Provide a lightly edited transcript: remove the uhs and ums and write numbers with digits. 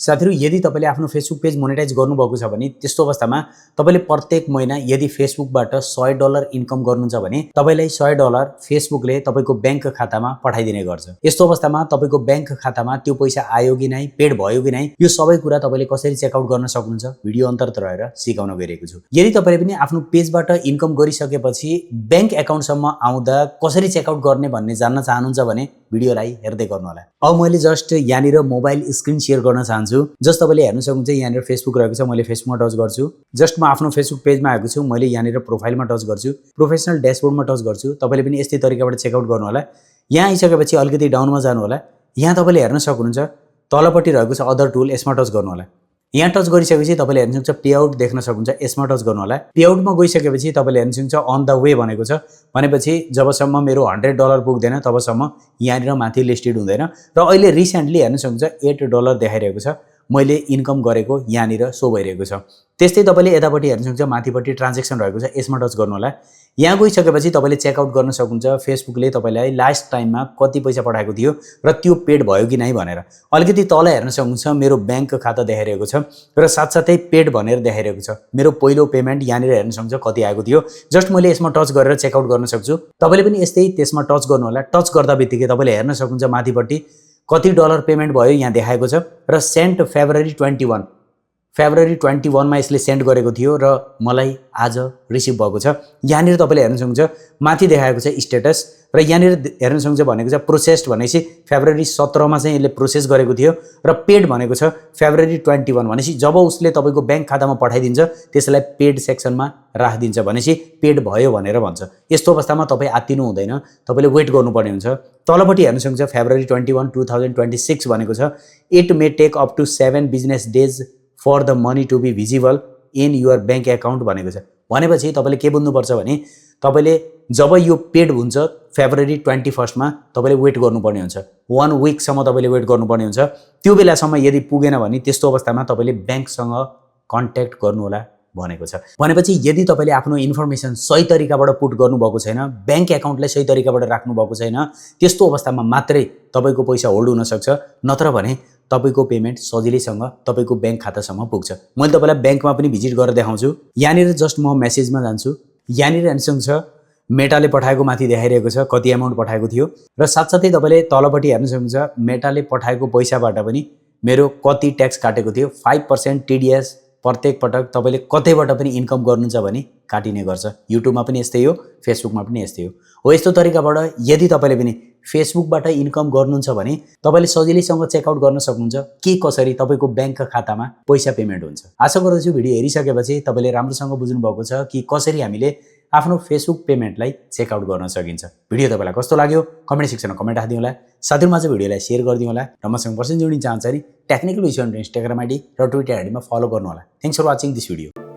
साथीहरु यदि तपाईले आफ्नो फेसबुक पेज मोनेटाइज गर्नुभएको छ भने त्यस्तो अवस्थामा तपाईले प्रत्येक महिना यदि फेसबुकबाट $100 इन्कम गर्नुहुन्छ भने तपाईलाई $100 फेसबुकले तपाईको बैंक खातामा पठाइदिने गर्छ। यस्तो अवस्थामा तपाईको बैंक खातामा त्यो पैसा आयो कि नै, पेड भयो कि नै, यो सबै कुरा तपाईले कसरी चेकआउट गर्न सक्नुहुन्छ भिडियो अन्तर्गत रहेर सिकाउन गइरहेको छु। यदि तपाईले पनि आफ्नो पेजबाट इन्कम गरिसकेपछि बैंक एकाउन्टसम्म आउँदा कसरी चेकआउट गर्ने भन्ने जान्न चाहनुहुन्छ भने भिडियोलाई हेर्दै गर्नु होला। अब मैले जस्ट यहाँनिर मोबाइल स्क्रिन शेयर गर्न चाहन्छु। जस्ट तपाईले हेर्न सक्नुहुन्छ यहाँनिर फेसबुक रहेको छ। मैले फेसबुकमा टच गर्छु। जस्ट म आफ्नो फेसबुक पेजमा आएको छु। मैले यहाँनिर प्रोफाइलमा टच गर्छु। प्रोफेसनल ड्याशबोर्डमा टच गर्छु। तपाईले पनि यस्तै तरिकाबाट चेकआउट गर्नु होला। यहाँ आइसकेपछि अलिकति डाउनमा जानु होला। यहाँ तपाईले हेर्न सक्नुहुन्छ तलपट्टि रहेको छ अदर टुल, यसमा टच गर्नु होला। यहाँ टच गरिसकेपछि तपाईले हेर्न सक्नुहुन्छ पेआउट देख्न सक्नुहुन्छ, यसमा टच गर्नु होला। पेआउटमा गइसकेपछि तपाईले हेर्न सक्नुहुन्छ अन द वे भनेको छ। भनेपछि जबसम्म मेरो $100 पुग्दैन तबसम्म यहाँनिर माथि लिस्टेड हुँदैन। र अहिले रिसेन्टली हेर्न सक्नुहुन्छ $8 देखाइरहेको छ। मैले इन्कम गरेको यहाँनिर सो भइरहेको छ। त्यस्तै तपाईले यतापट्टि हेर्न सक्नुहुन्छ माथिपट्टि ट्रान्जेक्सन रहेको छ, यसमा टच गर्नु होला। यहाँ गइसकेपछि तपाईले चेकआउट गर्न सक्नुहुन्छ फेसबुकले तपाईलाई लास्ट टाइममा कति पैसा पठाएको थियो र त्यो पेड भयो कि नै भनेर। अलिकति तल हेर्न सक्नुहुन्छ मेरो बैंक खाता देखाइरहेको छ र साथसाथै पेड भनेर देखाइरहेको छ। मेरो पहिलो पेमेन्ट यहाँनिर हेर्न सक्नुहुन्छ कति आएको थियो। जस्ट मैले यसमा टच गरेर चेकआउट गर्न सक्छु। तपाईले पनि यस्तै त्यसमा टच गर्नु होला। टच गर्दा बित्तिकै तपाईले हेर्न सक्नुहुन्छ माथिपट्टि कति डलर पेमेन्ट भयो यहाँ देखाएको छ र सेन्ट फेब्रुअरी 21 मा यसले सेन्ड गरेको थियो र मलाई आज रिसिभ भएको छ। यहाँनिर तपाईले हेर्न सक्नुहुन्छ माथि देखाएको छ स्टेटस र यहाँनिर हेर्न सक्नुहुन्छ भनेको छ प्रोसेस्ड भनेपछि फेब्रुअरी 17 मा चाहिँ यसले प्रोसेस गरेको थियो र पेड भनेको छ फेब्रुअरी 21 भनेपछि जब उसले तपाईको बैंक खातामा पठाइदिन्छ त्यसलाई पेड सेक्सनमा राखिदिन्छ भनेपछि पेड भयो भनेर भन्छ। यस्तो अवस्थामा तपाई आत्तिनु हुँदैन, तपाईले वेट गर्नुपर्ने हुन्छ। तलपट्टि हेर्न सक्नुहुन्छ फेब्रुअरी 21 2026 भनेको छ it may take up to 7 business days for the money to be visible in your bank account भनेको छ। भनेपछि तपाईले के बुझ्नुपर्छ भने तपाईले जब यो पेड हुन्छ फेब्रुअरी 21 मा तपाईले वेट गर्नुपर्ने हुन्छ। 1 वीक सम्म तपाईले वेट गर्नुपर्ने हुन्छ। त्यो बेलासम्म यदि पुगेन भने त्यस्तो अवस्थामा तपाईले बैंकसँग कन्ट्याक्ट गर्नु होला भनेको छ। भनेपछि यदि तपाईले आफ्नो इन्फर्मेसन सही तरिकाबाट पुट गर्नुभएको छैन, बैंक एकाउन्टलाई सही तरिकाबाट राख्नु भएको छैन, त्यस्तो अवस्थामा मात्रै तपाईको पैसा होल्ड हुन सक्छ। नत्र भने तपाईको पेमेन्ट सजिलैसँग तपाईको बैंक खातासम्म पुग्छ। मैले तपाईलाई बैंकमा पनि भिजिट गरेर देखाउँछु। यहाँनिर जस्ट म मेसेजमा जान्छु। यहाँनिर हेर्न सक्नुहुन्छ मेटाले पठाएको माथि देखाइरहेको छ कति अमाउन्ट पठाएको थियो र साथसाथै तपाईले तलपट्टि हेर्न सक्नुहुन्छ मेटाले पठाएको पैसाबाट पनि मेरो कति ट्याक्स काटेको थियो। 5% टीडीएस प्रत्येक पटक तपाईले कतैबाट पनि इन्कम गर्नुहुन्छ भने काटिने गर्छ। युट्युबमा पनि यस्तै हो, फेसबुकमा पनि यस्तै हो। यस्तो तरिकाबाट यदि तपाईले पनि फेसबुकबाट इन्कम गर्नुहुन्छ भने तपाईले सजिलैसँग चेकआउट गर्न सक्नुहुन्छ के कसरी तपाईको बैंक खातामा पैसा पेमेन्ट हुन्छ। आशा गर्दछु भिडियो हेरिसकेपछि तपाईले राम्रोसँग बुझ्नु भएको छ कि कसरी हामीले आफ्नो फेसबुक पेमेन्टलाई चेकआउट गर्न सकिन्छ। भिडियो तपाईलाई कस्तो लाग्यो कमेन्ट सेक्सनमा कमेन्ट हाल्दिनु होला। साथीहरुमा चाहिँ भिडियोलाई शेयर गरिदिनु होला र मसँग पर्सन जोडिन चाहन्छ भने टेक्निकल विषय इन्स्टाग्राम आइडी र ट्विटर आइडीमा फलो गर्नु होला। Thanks for watching this video.